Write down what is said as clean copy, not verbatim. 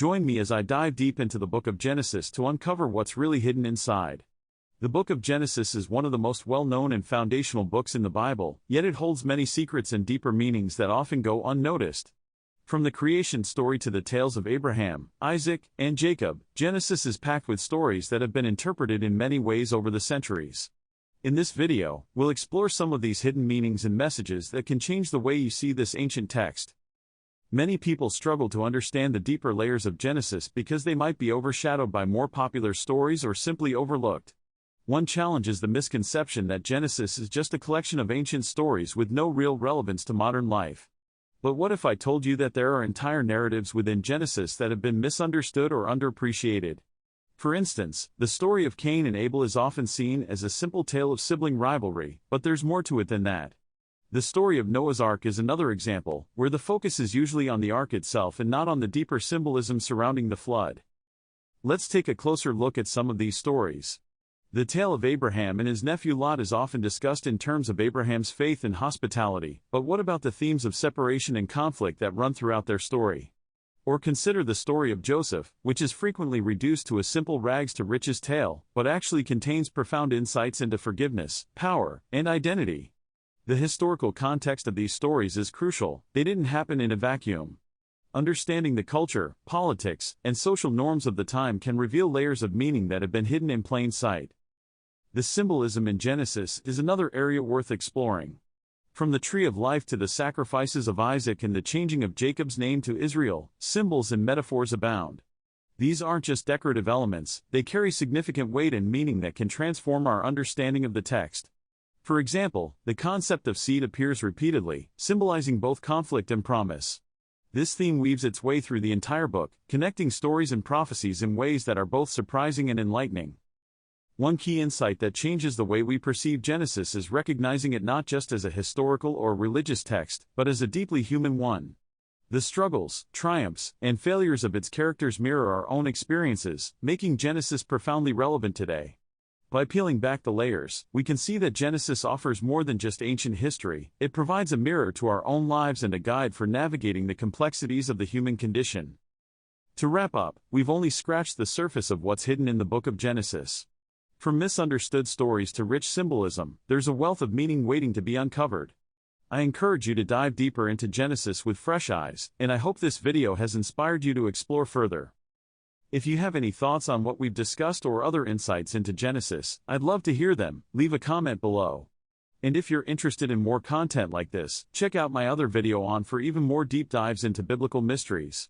Join me as I dive deep into the book of Genesis to uncover what's really hidden inside. The book of Genesis is one of the most well-known and foundational books in the Bible, yet it holds many secrets and deeper meanings that often go unnoticed. From the creation story to the tales of Abraham, Isaac, and Jacob, Genesis is packed with stories that have been interpreted in many ways over the centuries. In this video, we'll explore some of these hidden meanings and messages that can change the way you see this ancient text. Many people struggle to understand the deeper layers of Genesis because they might be overshadowed by more popular stories or simply overlooked. One challenge is the misconception that Genesis is just a collection of ancient stories with no real relevance to modern life. But what if I told you that there are entire narratives within Genesis that have been misunderstood or underappreciated? For instance, the story of Cain and Abel is often seen as a simple tale of sibling rivalry, but there's more to it than that. The story of Noah's Ark is another example, where the focus is usually on the ark itself and not on the deeper symbolism surrounding the flood. Let's take a closer look at some of these stories. The tale of Abraham and his nephew Lot is often discussed in terms of Abraham's faith and hospitality, but what about the themes of separation and conflict that run throughout their story? Or consider the story of Joseph, which is frequently reduced to a simple rags to riches tale, but actually contains profound insights into forgiveness, power, and identity. The historical context of these stories is crucial. They didn't happen in a vacuum. Understanding the culture, politics, and social norms of the time can reveal layers of meaning that have been hidden in plain sight. The symbolism in Genesis is another area worth exploring. From the tree of life to the sacrifices of Isaac and the changing of Jacob's name to Israel, symbols and metaphors abound. These aren't just decorative elements, they carry significant weight and meaning that can transform our understanding of the text. For example, the concept of seed appears repeatedly, symbolizing both conflict and promise. This theme weaves its way through the entire book, connecting stories and prophecies in ways that are both surprising and enlightening. One key insight that changes the way we perceive Genesis is recognizing it not just as a historical or religious text, but as a deeply human one. The struggles, triumphs, and failures of its characters mirror our own experiences, making Genesis profoundly relevant today. By peeling back the layers, we can see that Genesis offers more than just ancient history. It provides a mirror to our own lives and a guide for navigating the complexities of the human condition. To wrap up, we've only scratched the surface of what's hidden in the book of Genesis. From misunderstood stories to rich symbolism, there's a wealth of meaning waiting to be uncovered. I encourage you to dive deeper into Genesis with fresh eyes, and I hope this video has inspired you to explore further. If you have any thoughts on what we've discussed or other insights into Genesis, I'd love to hear them. Leave a comment below. And if you're interested in more content like this, check out my other video on for even more deep dives into biblical mysteries.